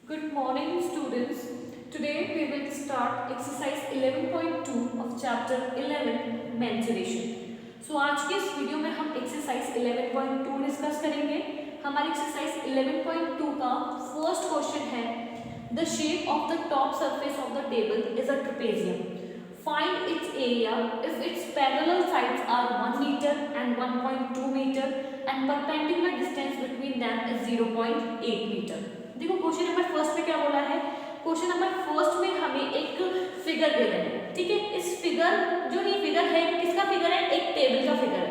Good morning students. Today we will start exercise 11.2 of chapter 11 mensuration. आज के इस video में हम exercise 11.2 डिस्कस करेंगे. हमारी exercise 11.2 का फर्स्ट क्वेश्चन है The shape of the top surface of the table is a trapezium. Find its area if its parallel sides are 1 meter and 1.2 meter and perpendicular distance between them is 0.8 meter. देखो question number first में क्या बोला है. Question number first में हमें एक figure given है. ठीक है, इस फिगर जो ये फिगर है किसका फिगर है, एक टेबल का फिगर है.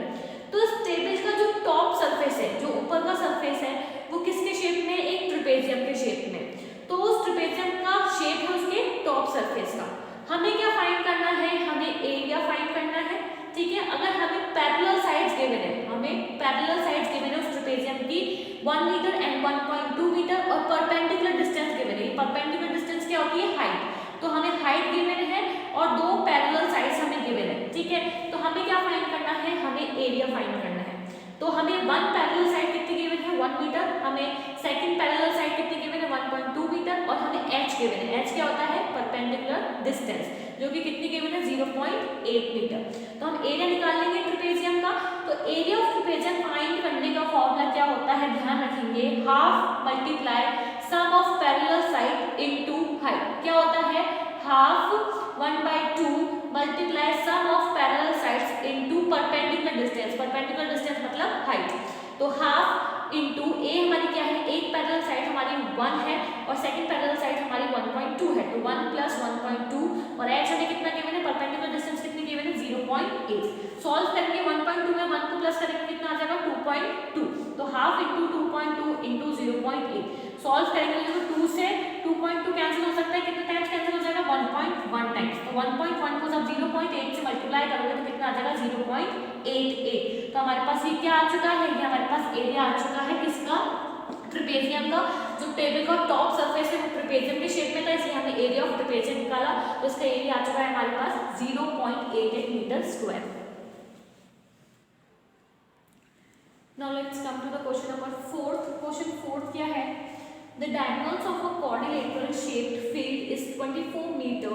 तो इस टेबल का जो टॉप सरफेस है, जो ऊपर का सरफेस है, वो किसके शेप में, एक ट्रेपेजियम के शेप में. तो उस ट्रेपेजियम का शेप है उसके टॉप सरफेस का. हमें क्या फाइंड करना है, हमें एरिया फाइंड करना है. ठीक है, अगर हमें पैरेलल साइड्स गिवन है, हमें पैरेलल साइड्स गिवन है उस ट्रेपेजियम की 1 मीटर एंड 1.2 मीटर और परपेंडिकुलर डिस्टेंस गिवन है. परपेंडिकुलर डिस्टेंस क्या होती है, हाइट. तो हमें हाइट गिवन है और दो पैरेलल साइड्स हमें गिवन है. ठीक है, तो हमें क्या फाइंड करना है, हमें एरिया फाइंड करना है. तो हमें वन पैरेलल साइड कितनी गिवन है, 1 मीटर. हमें सेकंड पैरेलल साइड कितनी गिवन है, 1.2 मीटर. और हमें एच गिवन है. एच क्या होता है, परपेंडिकुलर डिस्टेंस, जो कि कितनी गिवन है, 0.8 मीटर. तो हम एरिया निकाल लेंगे ट्रेपेजियम का. तो एरिया ऑफ ट्रेपेजियम फाइंड करने का फॉर्मूला क्या होता है, ध्यान रखेंगे, half multiply sum of parallel side into height. क्या होता है, half 1/2 multiply sum of parallel sides into perpendicular distance. Perpendicular distance मतलब हाइट. तो हाफ इनटू ए हमारी क्या है, एक पैरेलल साइड हमारी 1 है और सेकंड पैरेलल साइड हमारी 1.2 है. तो 1 प्लस 1.2 और एच हमें कितना गिवन है, परपेंडिकुलर डिस्टेंस कितनी गिवन है, 0.8. सॉल्व करेंगे 1.2 में 1 को प्लस करेंगे कितना आ जाएगा, 2.2. तो हाफ इंटू 2.2 इंटू 0.8. सॉल्व करेंगे तो 2 से 2.2 कैंसिल हो सकता है, कितने टाइम्स कैंसिल हो जाएगा, 1.1 टाइम्स. तो 1.1 को जब 0.8 से मल्टीप्लाई करोगे तो कितना आ जाएगा, 0.88. तो हमारे पास ये क्या आ चुका है, ये हमारे पास एरिया आ चुका है किसका, ट्रेपेजियम का. जो टेबल का टॉप सरफेस है वो ट्रेपेजियम के शेप में था, इसलिए हमने एरिया ऑफ ट्रेपेजियम निकाला. तो इसका एरिया आ चुका है हमारे पास 0.88 metre square. Now let's come to the question number 4. Question 4 क्या है, the diagonals of a quadrilateral shaped field is 24 meter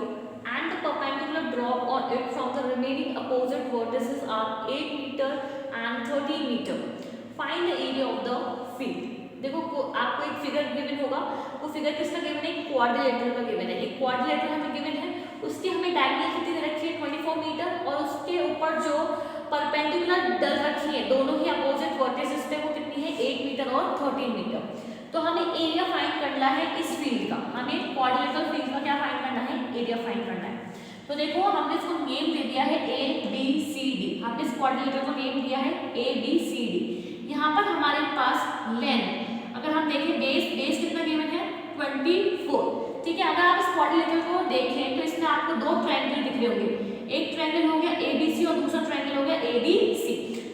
and the perpendicular drop on it from the remaining opposite vertices are 8 meter and 13 meter. Find the area of the field. देखो आपको एक figure given होगा, वो figure किसका given है, एक quadrilateral का given है. एक क्वाड्रिलेटरल हमें गिवन है, उसकी हमें डायगोनल कितनी दे रखी है, 24 मीटर और उसके ऊपर जो परपेंडिकुलर डल रखी है दोनों ही अपोजिट वर्टिसेस पे वो कितनी है, 8 मीटर और 13 मीटर. तो हमें एरिया फाइंड करना है इस फील्ड का. हमें क्वाड्रिलेटरल फील्ड का क्या फाइंड करना है, एरिया फाइंड करना है. तो देखो हमने इसको नेम दे दिया है A B C D. हमने इस क्वाड्रिलेटरल को नेम दिया है A B C D. यहाँ पर हमारे पास लेंथ अगर हम देखें, बेस कितना गिवन है, 24. ठीक है, अगर आप इस क्वाड्रिलेटरल को देखें तो इसमें आपको दो ट्रायंगल दिख रहे होंगे. एक ट्रायंगल हो गया ABC और दूसरा ट्रायंगल हो गया ABC.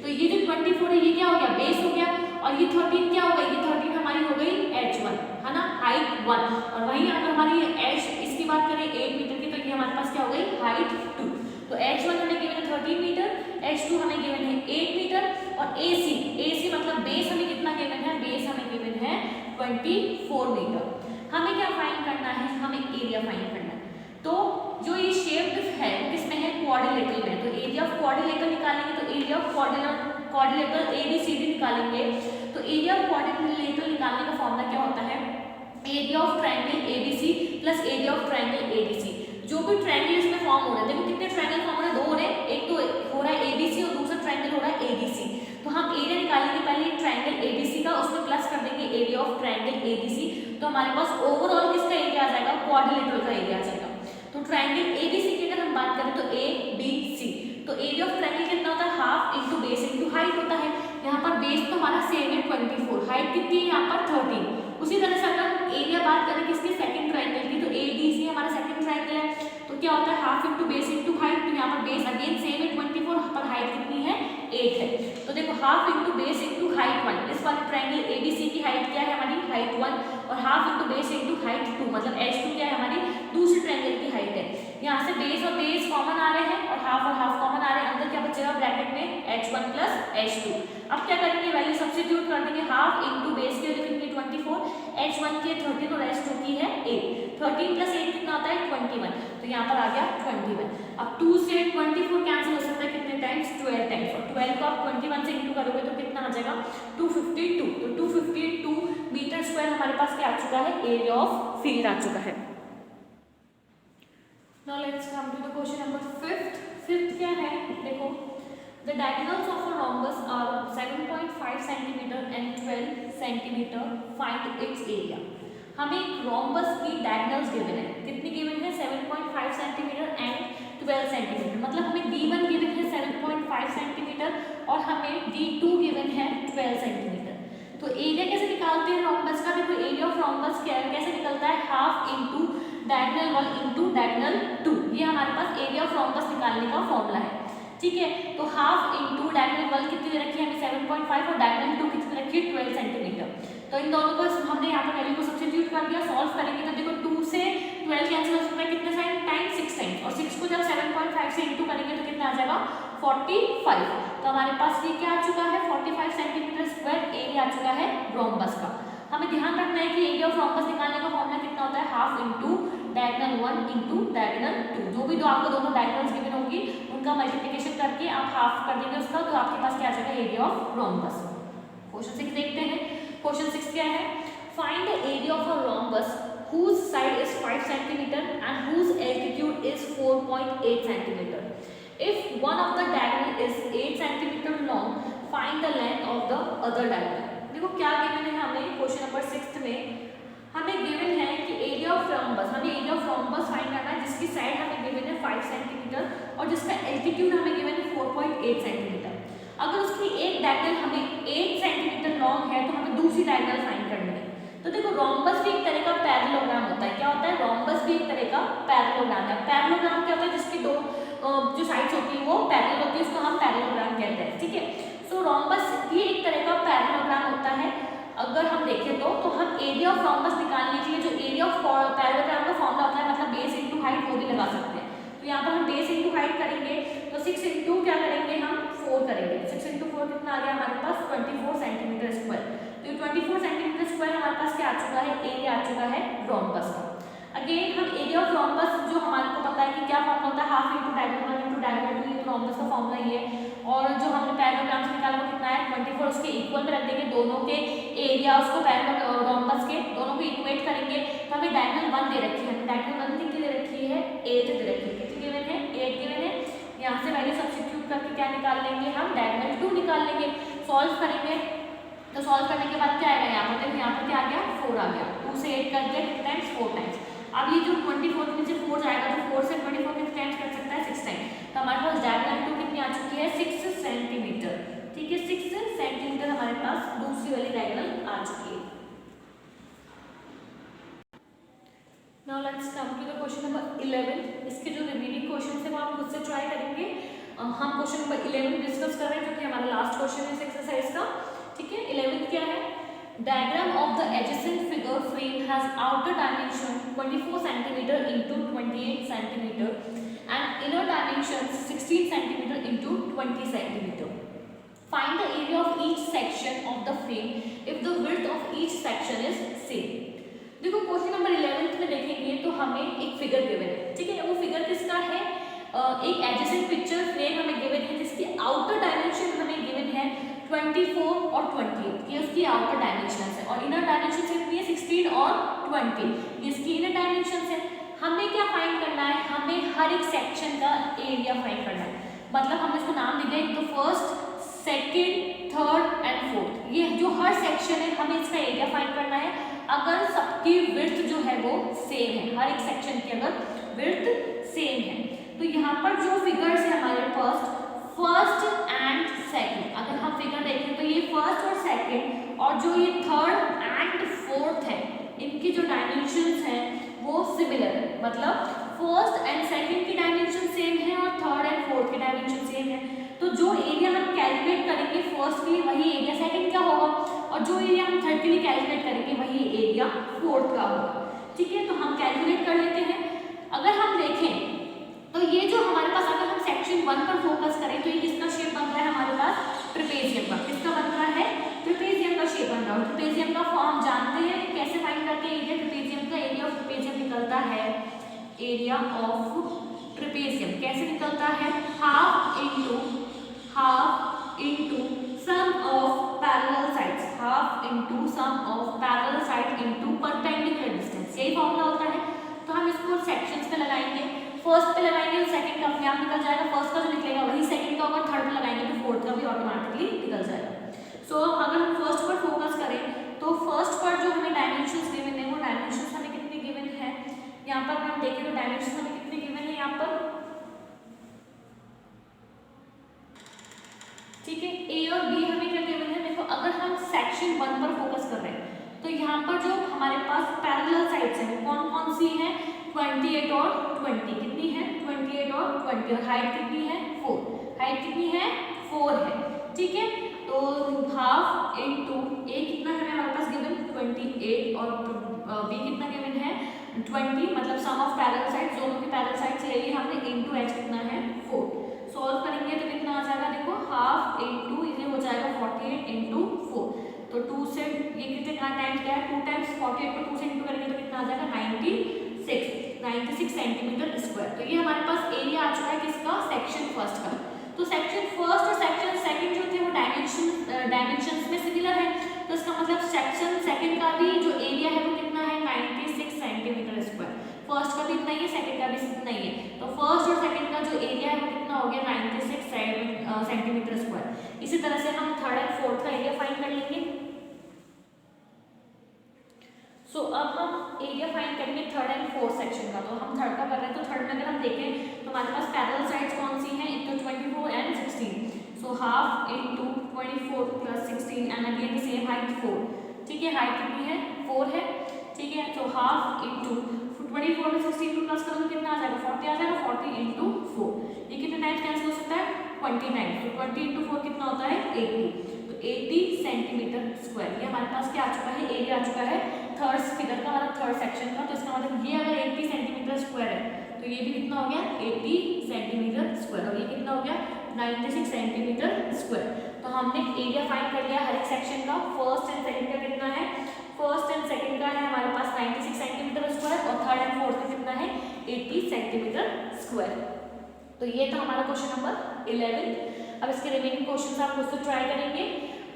तो ये जो 24 है ये क्या हो गया, बेस हो गया. और ये 13 क्या हो गई, ये 13 हमारी हो गई H1, है ना, हाइट 1. और वहीं अगर हमारी H इसकी बात करें 8 मीटर की, तो ये हमारे पास क्या हो गई, हाइट 2. तो H1 हमें गिवन है 13 मीटर, H2 हमें गिवन है 8 मीटर और AC मतलब बेस हमें कितना गिवन है, बेस हमें गिवन है 24 मीटर. हमें क्या फाइंड करना है, हमें एरिया फाइंड करना है. तो जो ये शेप है किसमें है, क्वाड्रिलेटरल में. तो एरिया ऑफ क्वाड्रिलेटरल निकालेंगे, तो एरिया ऑफ क्वाड्रिलेटरल ABCD निकालेंगे. तो एरिया ऑफ क्वाड्रिलेटरल निकालने का फॉर्मूला क्या होता है, area of triangle ABC plus area of triangle ADC. जो भी ट्रायंगल इसमें फॉर्म हो रहा है, देखो कितने ट्रायंगल फॉर्म हो रहे हैं, 2 हो रहे हैं. एक तो हो रहा है ABC और दूसरा ट्रायंगल हो रहा है ADC. तो हम एरिया निकालेंगे पहले ट्रायंगल ABC का, उसमें प्लस कर देंगे एरिया ऑफ ट्रायंगल ADC. तो हमारे पास ओवरऑल किसका एरिया आ जाएगा, क्वाड्रिलेटरल का एरिया आ जाएगा. तो ट्रायंगल ABC की अगर हम बात करें तो ABC. तो एरिया ऑफ ट्रायंगल कितना होता है, half into base into height होता है. यहाँ पर बेस तो हमारा सेम है 24, हाइट कितनी है यहाँ पर 13. उसी तरह से अगर एरिया बात करें किसकी, सेकंड ट्रायंगल की, तो ABC हमारा सेकंड ट्रायंगल है. तो क्या होता है, half into base into height. तो यहाँ पर बेस अगेन सेम है 24, पर हाइट कितनी है, 8 है. तो देखो half into base into height 1. इस वाले ट्रायंगल ABC की हाइट क्या है, हमारी हाइट 1 और half into base into height 2 मतलब H2 क्या है, हमारी दूसरी ट्रायंगल की हाइट है. यहाँ से बेस और बेस कॉमन आ रहे हैं और हाफ कॉमन आ रहे हैं. अंदर क्या बचेगा ब्रैकेट में, H1 प्लस H2. अब क्या करेंगे, वैल्यू सब्स्टिट्यूट कर देंगे. हाफ इंटू बेस की वैल्यू कितनी, 24, H1 की 13 और H2 की है 8। 13 प्लस 8 कितना आता है 21, तो यहाँ पर आ गया 21। अब 2 से 24 कैंसिल हो सकता है कितने टाइम्स 12 टाइम्स, और 12 को आप 21 से इंटू करोगे तो कितना आ जाएगा 252। तो 252 मीटर स्क्वायर हमारे पास क्या आ चुका है, एरिया ऑफ फील्ड आ चुका है। Now let's come to the question number 5th। 5th क्या है, देखो the diagonals of a rhombus are 7.5 cm and 12 cm, find its area। हमें एक rhombus की diagonals given है, कितनी given है 7.5 cm and 12 cm, मतलब हमें D1 given है 7.5 cm और हमें D2 given है 12 cm। तो एरिया कैसे निकालते हैं rhombus का, देखो एरिया ऑफ rhombus कैसे निकलता है, half into diagonal 1 into diagonal 2, ये हमारे पास एरिया ऑफ rhombus निकालने का फॉर्मूला है, ठीक है। तो हाफ इंटू डायगोनल 1 कितनी दे रखी है हमें 7.5 और डायगोनल 2 कितनी दे रखी है 12 सेंटीमीटर। तो इन दोनों को हमने यहाँ पर वैल्यू को सब्स्टिट्यूट कर दिया, सॉल्व करेंगे तो देखो 2 से 12 कैंसिल हो सकता है कितने टाइम 6 टाइम्स, और 6 को जब 7.5 से इंटू करेंगे तो कितना आ जाएगा 45। तो हमारे पास ये क्या आ चुका है 45 सेंटीमीटर स्क्वायर एरिया आ चुका है रोम्बस का। हमें ध्यान रखना है कि एरिया ऑफ रोम्बस निकालने का फॉर्मूला कितना होता है, half into diagonal 1 into diagonal 2, जो भी दो आपको दोनों डायगोनल्स गिवन होगी उनका मल्टीप्लिकेशन करके आप हाफ कर देंगे उसका, तो आपके पास क्या आ जाएगा एरिया ऑफ रोम्बस। क्वेश्चन 6 देखते हैं। क्वेश्चन 6 क्या है, find the area of a rhombus whose side is 5 cm and whose altitude is 4.8 cm. If one of the diagonal is 8 cm long, find the length of the other diagonal। देखो क्या given है हमें question number 6 में, हमें given है कि area of rhombus, हमें area of rhombus find करना है जिसकी साइड हमें गिवन है 5 सेंटीमीटर और जिसका एल्टीट्यूड हमें गिवन है 4.8 सेंटीमीटर। अगर उसकी एक डायगोनल हमें 8 सेंटीमीटर लॉन्ग है तो हमें दूसरी डायगोनल फाइंड करनी है। तो देखो रोम्बस भी एक तरह का पैरेललोग्राम होता है, क्या होता है रोम्बस भी एक तरह का पैरेललोग्राम है। पैरेललोग्राम क्या होता है, जिसकी दो जो साइड्स होती है वो पैरेलल होती है, उसको हम पैरेललोग्राम कहते हैं, ठीक है। सो रोम्बस भी एक तरह का पैरेललोग्राम होता है। अगर हम देखें तो हम एरिया ऑफ रोम्बस निकालने के लिए जो एरिया ऑफ पैरेललोग्राम का फॉर्मूला होता है, मतलब बेस इंटू हाइट, वो भी लगा सकते हैं। तो यहाँ पर हम बेस इंटू हाइट करेंगे तो 6 इंटू क्या करेंगे हम 4 करेंगे, 6 इंटू 4 कितना आ गया हमारे पास 24 सेंटीमीटर स्क्वायर। तो 24 सेंटीमीटर स्क्वायर हमारे पास क्या आ चुका है, एरिया आ चुका है रोम्बस का। अगेन हम एरिया ऑफ रोम्बस जो हमारे को पता है कि क्या फॉर्मूला होता है, half into diagonal 1 into diagonal 2, ये तो रोम्बस का फॉर्मूला ही है। और जो हमने पैरेललोग्राम से निकाला वो कितना है 24, उसके इक्वल में रख देंगे दोनों के एरिया, उसको पैरेलल रोम्बस के दोनों को इक्वेट करेंगे तो हमें डायगोनल 1 दे रखी है, हमें डायगोनल 1 कितनी दे रखी है 8 दे रखी है, कितनी गिवन है 8 गिवन है। यहाँ से वैल्यू सब्स्टिट्यूट करके क्या निकाल लेंगे हम डायगोनल 2 निकाल लेंगे, सॉल्व करेंगे तो सॉल्व करने के बाद क्या आएगा यहाँ पर, देखो यहाँ पर क्या आ गया 4 आ गया, 2 से 8 कर दिया कितने टाइम्स 4 टाइम्स। अब ये जो 24 के नीचे 4 जाएगा तो 4 से 24 कितने टाइम्स कर सकता है 6 टाइम्स। तो हमारे पास डायगोनल 2 कितनी आ चुकी है 6 सेंटीमीटर, ठीक है 6 सेंटीमीटर हमारे पास दूसरी वाली डायगोनल आ चुकी है। Now let's come to the question number 11। इसके जो रिमेनिंग क्वेश्चन है वो आप खुद से ट्राई करेंगे। हम क्वेश्चन नंबर 11 डिस्कस कर रहे हैं जो कि हमारा लास्ट क्वेश्चन है इस एक्सरसाइज का, ठीक है। 11 क्या है, diagram of the adjacent figure frame has outer dimension 24 centimetre into 28 centimetre and inner dimension 16 centimetre into 20 centimetre. Find the area of each section of the frame if the width of each section is same. देखो question number 11 में देखेंगे तो हमें एक figure given है, ठीक है। वो फिगर किसका है, एक एडजेसेंट पिक्चर फ्रेम हमें गिवन है जिसकी आउटर डायमेंशन हमें गिवन है 24 और 28, ये उसकी आउटर डायमेंशन है, और इनर डायमेंशन कितनी है 16 और 20, ये इसकी इनर डायमेंशन है। हमें क्या फाइंड करना है, हमें हर एक सेक्शन का एरिया फाइंड करना है, मतलब हमने इसको नाम दिया एक तो first, second, third and fourth, ये जो हर सेक्शन है हमें इसका एरिया फाइंड करना है। अगर सबकी विड्थ जो है वो सेम है, हर एक सेक्शन की अगर विड्थ सेम है, तो यहाँ पर जो फिगर्स है हमारे पास फर्स्ट एंड सेकंड, अगर हम फिगर देखें तो ये फर्स्ट और सेकंड और जो ये थर्ड एंड फोर्थ है इनकी जो डायमेंशंस हैं वो सिमिलर है, मतलब फर्स्ट एंड सेकंड की डायमेंशन सेम है और थर्ड एंड फोर्थ की डायमेंशन सेम है। तो जो एरिया हम कैलकुलेट करेंगे फर्स्ट के लिए वही एरिया सेकंड का होगा, और जो एरिया हम थर्ड के लिए कैलकुलेट करेंगे वही एरिया फोर्थ का होगा, ठीक है। तो हम कैलकुलेट कर लेते हैं। अगर हम देखें तो ये जो हमारे पास, अगर हम सेक्शन 1 पर फोकस करें तो ये किसका शेप बन रहा है हमारे पास ट्रेपेजियम का, किसका बन रहा है ट्रेपेजियम का शेप बन रहा हो। ट्रेपेजियम का फॉर्म जानते हैं कैसे फाइंड करते हैं एरिया ट्रेपेजियम का? एरिया ऑफ ट्रेपेजियम निकलता है, एरिया ऑफ ट्रेपेजियम कैसे निकलता है? Half into sum of parallel sides, half into sum of parallel side into perpendicular distance, यही फॉर्मूला होता है। तो हम इसको सेक्शंस पे लगाएंगे, फर्स्ट पे लगाएंगे तो सेकंड का अपने आप निकल जाएगा, फर्स्ट का जो निकलेगा वही सेकंड का होगा, थर्ड पे लगाएंगे तो फोर्थ का भी ऑटोमेटिकली निकल जाएगा। सो अगर हम फर्स्ट पर फोकस करें तो फर्स्ट पर जो हमें डायमेंशंस गिवन है वो डायमेंशंस हमें कितने गिवन है? यहाँ पर हम देखें तो डायमेंशंस हमें कितने गिवन है यहाँ पर, ठीक है। ए और बी हमें क्या गिवन है? देखो अगर हम सेक्शन 1 पर फोकस कर रहे हैं तो यहाँ पर जो हमारे पास पैरेलल साइड्स हैं वो कौन कौन सी हैं? 28 और 20, कितनी है? 28 और 20, और हाइट कितनी है? 4, हाइट कितनी है? 4 है, ठीक है। तो हाफ इंटू ए कितना है हमारे पास गिवन? 28 और बी कितना गिवन है? 20, मतलब सम ऑफ पैरेलल साइड्स, दोनों की पैरेलल साइड्स ले ली हमने, इंटू एच कितना है? 4। सॉल्व करेंगे तो कितना आ जाएगा? देखो हाफ इंटू ये हो जाएगा 48 इंटू 4, तो 2 से ये कितने टाइम्स क्या है? 2 टाइम्स 48 को 2 से इंटू करेंगे तो कितना आ जाएगा? 96 सेंटीमीटर स्क्वायर। तो ये हमारे पास एरिया आ चुका है किसका? सेक्शन फर्स्ट का। तो सेक्शन फर्स्ट और सेक्शन सेकंड जो थे वो डायमेंशंस में सिमिलर है, तो इसका मतलब सेक्शन सेकंड का भी जो एरिया है वो कितना है? 96 सेंटीमीटर स्क्वायर। फर्स्ट का भी इतना ही है, सेकंड का भी इतना ही है, तो फर्स्ट और सेकंड का जो एरिया है वो कितना हो गया? 96 सेंटीमीटर स्क्वायर। इसी तरह से हम थर्ड एंड फोर्थ का एरिया फाइंड कर लेंगे। सो अब हम एरिया फाइंड करेंगे थर्ड एंड फोर्थ सेक्शन का। तो हम थर्ड का कर रहे हैं, तो थर्ड में अगर हम देखें तो हमारे पास पैरेलल साइड्स कौन सी हैं? एक तो 24 and 16, so half into 24 plus 16 and again the same height 4, ठीक है। हाइट कितनी है? 4 है, ठीक है। तो हाफ इंटू 24 में 16 को प्लस करोगे कितना आ जाएगा? 40 आ जाएगा, 40 इंटू 4, ये कितने टाइम्स कैंसिल हो सकता है? 29, तो 20 इंटू 4 कितना होता है? 80, तो 80 सेंटीमीटर स्क्वायर। ये हमारे पास क्या आ चुका है? एरिया आ चुका है थर्ड फिगर का, मतलब थर्ड सेक्शन का। तो इसका मतलब ये अगर 80 सेंटीमीटर स्क्वायर है तो ये भी कितना हो गया? 80 सेंटीमीटर स्क्वायर, और ये कितना हो गया? 96 सेंटीमीटर स्क्वायर। तो हमने एरिया फाइंड कर लिया हर एक सेक्शन का। फर्स्ट एंड सेकंड का कितना है? फर्स्ट एंड सेकंड का है हमारे पास 96 सेंटीमीटर स्क्वायर, और थर्ड एंड फोर्थ का कितना है? 80 सेंटीमीटर स्क्वायर। तो ये था हमारा क्वेश्चन नंबर 11। अब इसके रिमेनिंग क्वेश्चंस आप खुद से ट्राई करेंगे,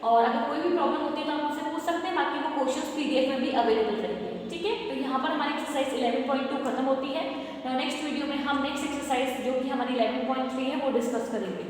और अगर कोई भी प्रॉब्लम होती है तो आप मुझसे पूछ सकते हैं, बाकी वो क्वेश्चंस पीडीएफ में भी अवेलेबल रहेंगे, ठीक है। तो यहाँ पर हमारी एक्सरसाइज 11.2 खत्म होती है। नेक्स्ट वीडियो में हम नेक्स्ट एक्सरसाइज जो कि हमारी 11.3 है वो डिस्कस करेंगे।